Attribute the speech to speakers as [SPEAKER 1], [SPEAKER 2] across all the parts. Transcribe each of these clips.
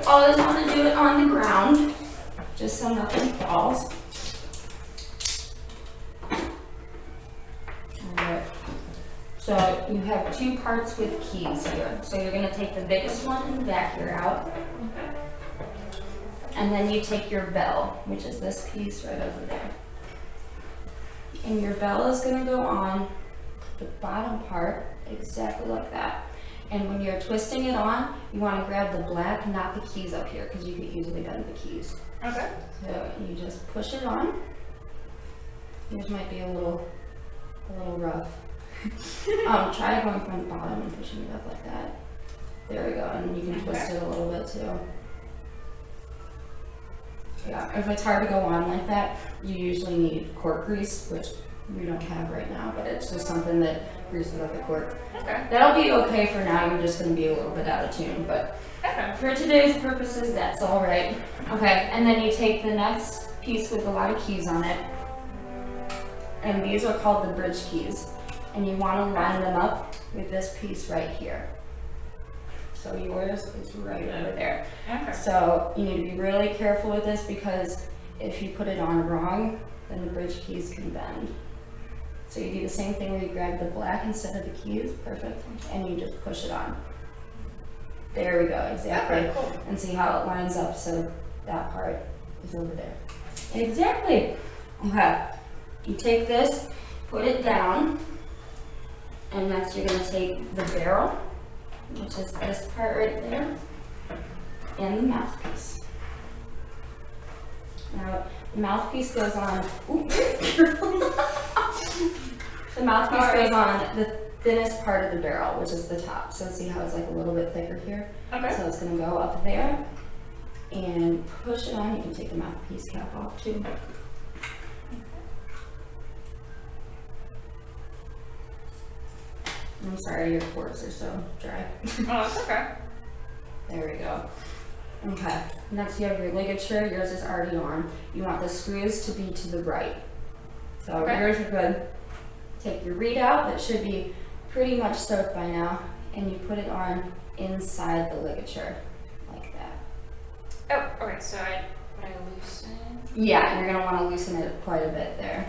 [SPEAKER 1] always want to do it on the ground, just so nothing falls. Alright, so you have two parts with keys here. So you're going to take the biggest one in the back here out. And then you take your bell, which is this piece right over there. And your bell is going to go on the bottom part, exactly like that. And when you're twisting it on, you want to grab the black, not the keys up here, because you could easily bend the keys.
[SPEAKER 2] Okay.
[SPEAKER 1] So you just push it on. Yours might be a little rough. Try going from the bottom and pushing it up like that. There we go, and you can twist it a little bit too. Yeah, if it's hard to go on like that, you usually need cork grease, which we don't have right now, but it's just something that greases up the cork.
[SPEAKER 2] Okay.
[SPEAKER 1] That'll be okay for now, you're just gonna be a little bit out of tune, but
[SPEAKER 2] Okay.
[SPEAKER 1] for today's purposes, that's all right. Okay, and then you take the next piece with a lot of keys on it, and these are called the bridge keys, and you wanna line them up with this piece right here. So yours is right over there.
[SPEAKER 2] Okay.
[SPEAKER 1] So you need to be really careful with this because if you put it on wrong, then the bridge keys can bend. So you do the same thing where you grab the black instead of the keys, perfect, and you just push it on. There we go, exactly.
[SPEAKER 2] Okay, cool.
[SPEAKER 1] And see how it lines up, so that part is over there. Exactly. Okay, you take this, put it down, and next you're gonna take the barrel, which is this part right there, and the mouthpiece. Now, the mouthpiece goes on, the mouthpiece goes on the thinnest part of the barrel, which is the top. So see how it's like a little bit thicker here?
[SPEAKER 2] Okay.
[SPEAKER 1] So it's gonna go up there and push it on. You can take the mouthpiece cap off too. I'm sorry, your cords are so dry.
[SPEAKER 2] Oh, that's okay.
[SPEAKER 1] There we go. Okay, next you have your ligature. Yours is already on. You want the screws to be to the right. So
[SPEAKER 2] Okay.
[SPEAKER 1] yours are good. Take your reed out, that should be pretty much soaked by now, and you put it on inside the ligature, like that.
[SPEAKER 2] Oh, okay, so would I loosen?
[SPEAKER 1] Yeah, you're gonna wanna loosen it quite a bit there.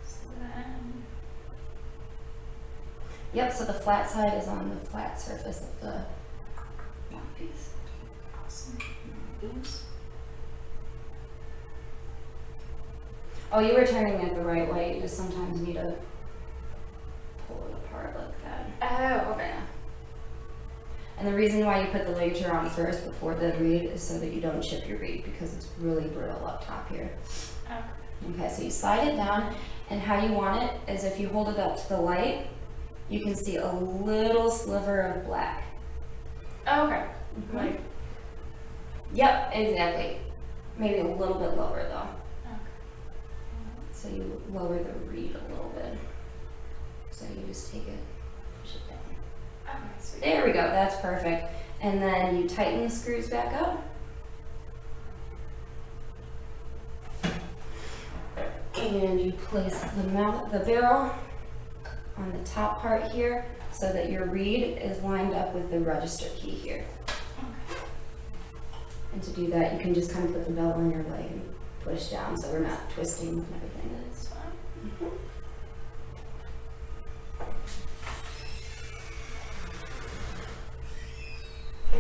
[SPEAKER 2] So then,
[SPEAKER 1] Yep, so the flat side is on the flat surface of the mouthpiece.
[SPEAKER 2] awesome. Oops.
[SPEAKER 1] Oh, you were turning it the right way, you just sometimes need to pull it apart like that.
[SPEAKER 2] Oh, okay.
[SPEAKER 1] And the reason why you put the ligature on first before the reed is so that you don't chip your reed because it's really brittle up top here.
[SPEAKER 2] Okay.
[SPEAKER 1] Okay, so you slide it down, and how you want it is if you hold it up to the light, you can see a little sliver of black.
[SPEAKER 2] Oh, okay.
[SPEAKER 1] Mhm.
[SPEAKER 2] Like,
[SPEAKER 1] Yep, exactly. Maybe a little bit lower though.
[SPEAKER 2] okay.
[SPEAKER 1] So you lower the reed a little bit. So you just take it, push it down.
[SPEAKER 2] Okay, sweet.
[SPEAKER 1] There we go, that's perfect. And then you tighten the screws back up. And you place the barrel on the top part here so that your reed is lined up with the register key here. And to do that, you can just kind of put the belt on your leg and push down so we're not twisting and everything.
[SPEAKER 2] That's fine.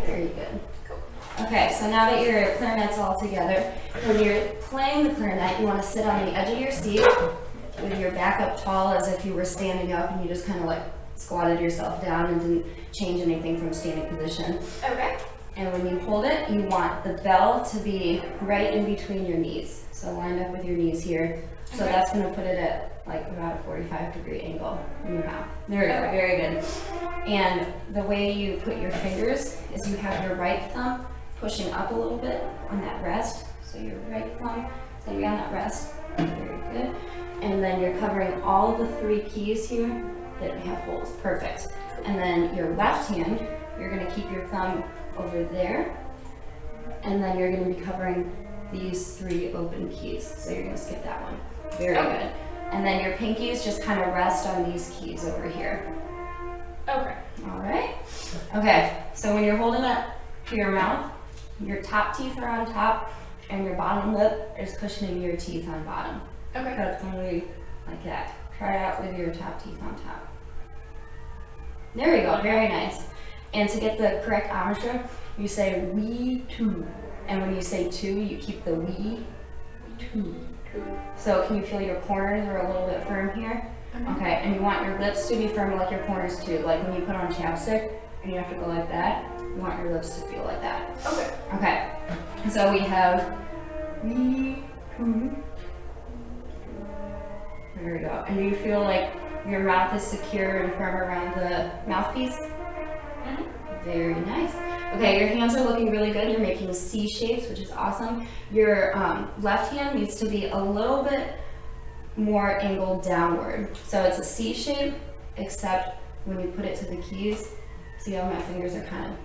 [SPEAKER 1] Very good.
[SPEAKER 2] Cool.
[SPEAKER 1] Okay, so now that your clarinet's all together, when you're playing the clarinet, you want to sit on the edge of your seat with your back up tall as if you were standing up and you just kind of like squatted yourself down and didn't change anything from standing position.
[SPEAKER 2] Okay.
[SPEAKER 1] And when you hold it, you want the bell to be right in between your knees. So lined up with your knees here. So
[SPEAKER 2] Okay.
[SPEAKER 1] that's going to put it at like about a 45-degree angle in your mouth. There we go,
[SPEAKER 2] Okay.
[SPEAKER 1] very good. And the way you put your fingers is you have your right thumb pushing up a little bit on that rest. So your right thumb is going to be on that rest. Very good. And then you're covering all of the three keys here that have holes. Perfect. And then your left hand, you're going to keep your thumb over there. And then you're going to be covering these three open keys. So you're going to skip that one. Very
[SPEAKER 2] Okay.
[SPEAKER 1] good. and then your pinkies just kind of rest on these keys over here.
[SPEAKER 2] Okay.
[SPEAKER 1] All right. Okay, so when you're holding it to your mouth, your top teeth are on top, and your bottom lip is cushioning your teeth on bottom.
[SPEAKER 2] Okay.
[SPEAKER 1] So it's going to be like that. Try it out with your top teeth on top. There we go, very nice. And to get the correct embouchure, you say we two. And when you say two, you keep the we two. So can you feel your corners are a little bit firm here? Okay, and you want your lips to be firm like your corners too. Like when you put on chapstick and you have to go like that, you want your lips to feel like that.
[SPEAKER 2] Okay.
[SPEAKER 1] Okay, so we have we two. There we go. And do you feel like your mouth is secure and firm around the mouthpiece? Very nice. Okay, your hands are looking really good. You're making C shapes, which is awesome. Your left hand needs to be a little bit more angled downward. So it's a C shape, except when you put it to the keys, see how my fingers are kind of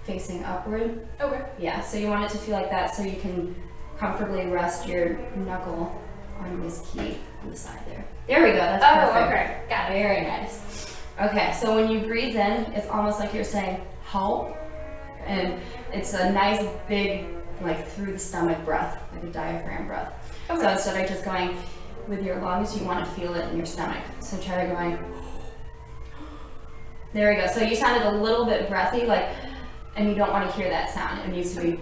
[SPEAKER 1] facing upward?
[SPEAKER 2] Okay.
[SPEAKER 1] Yeah, so you want it to feel like that so you can comfortably rest your knuckle on this key on the side there. There we go, that's perfect.
[SPEAKER 2] Okay. Got it.
[SPEAKER 1] Very nice. Okay, so when you breathe in, it's almost like you're saying help, and it's a nice big, like through the stomach breath, like a diaphragm breath.
[SPEAKER 2] Okay.
[SPEAKER 1] So instead of just going with your lungs, you want to feel it in your stomach. So try going. There we go. So you sounded a little bit breathy, like, and you don't want to hear that sound. It needs to be.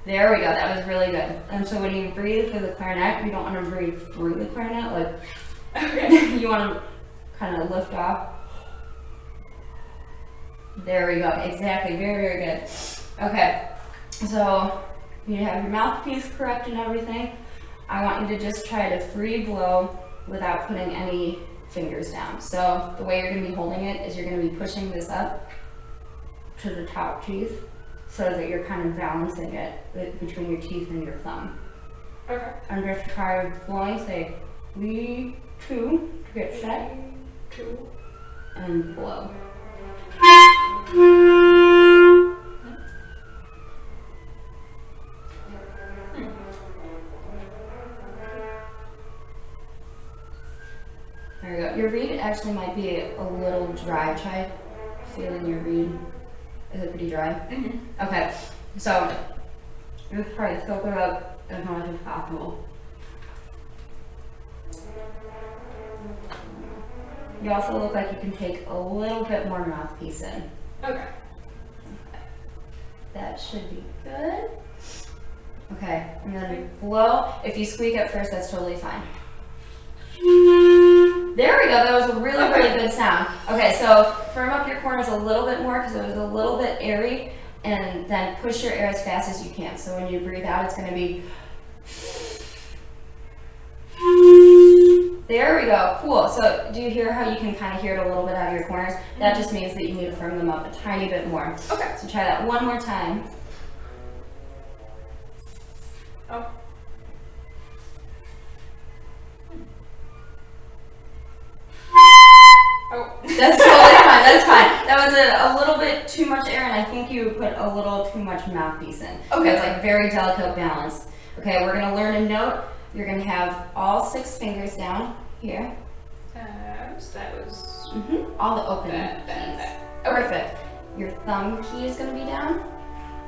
[SPEAKER 1] There we go. That was really good. And so when you breathe through the clarinet, you don't want to breathe through the clarinet, like.
[SPEAKER 2] Okay.
[SPEAKER 1] You want to kind of lift off. There we go. Exactly. Very, very good. Okay. So you have your mouthpiece correct and everything. I want you to just try to free blow without putting any fingers down. So the way you're going to be holding it is you're going to be pushing this up to the top teeth so that you're kind of balancing it between your teeth and your thumb.
[SPEAKER 2] Okay.
[SPEAKER 1] And just try blowing, say, we two to get set,
[SPEAKER 2] Two.
[SPEAKER 1] and blow. There we go. Your reed actually might be a little dry. Try feeling your reed. Is it pretty dry?
[SPEAKER 2] Mm-hmm.
[SPEAKER 1] Okay, so just try to soak it up as much as possible. You also look like you can take a little bit more mouthpiece in.
[SPEAKER 2] Okay.
[SPEAKER 1] That should be good. Okay, and then we blow. If you squeak at first, that's totally fine. There we go, that was a really, really good sound. Okay, so firm up your corners a little bit more because it was a little bit airy, and then push your air as fast as you can. So when you breathe out, it's gonna be. There we go, cool. So do you hear how you can kind of hear it a little bit out of your corners? That just means that you need to firm them up a tiny bit more.
[SPEAKER 2] Okay.
[SPEAKER 1] So try that one more time.
[SPEAKER 2] Oh. Oh.
[SPEAKER 1] That's totally fine, that's fine. That was a little bit too much air, and I think you put a little too much mouthpiece in.
[SPEAKER 2] Okay.
[SPEAKER 1] It's like very delicate balance. Okay, we're gonna learn a note. You're gonna have all 6 fingers down here.
[SPEAKER 2] So that was
[SPEAKER 1] All the open
[SPEAKER 2] that.
[SPEAKER 1] keys. Perfect. Your thumb key is gonna be down.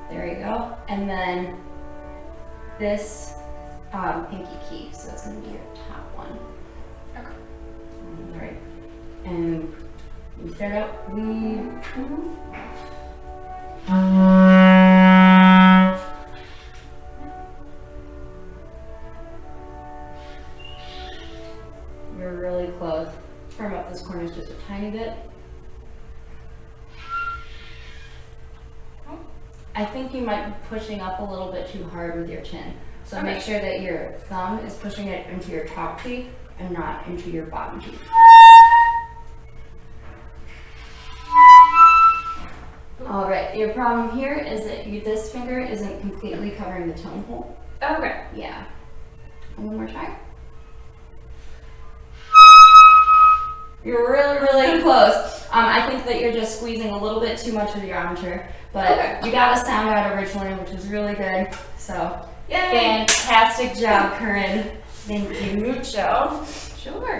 [SPEAKER 1] There you go. And then this pinky key. So it's gonna be your top one.
[SPEAKER 2] Okay.
[SPEAKER 1] All right. And you start out. You're really close. Firm up this corner just a tiny bit. I think you might be pushing up a little bit too hard with your chin. So
[SPEAKER 2] Okay.
[SPEAKER 1] make sure that your thumb is pushing it into your top teeth and not into your bottom teeth. All right, your problem here is that this finger isn't completely covering the tone hole.
[SPEAKER 2] Okay.
[SPEAKER 1] Yeah. One more try. You're really, really close. I think that you're just squeezing a little bit too much with your armature, but
[SPEAKER 2] Okay.
[SPEAKER 1] you got a sound out originally, which was really good. So,
[SPEAKER 2] Yay!
[SPEAKER 1] fantastic job, Corinne. Thank you, mucho.
[SPEAKER 2] Sure.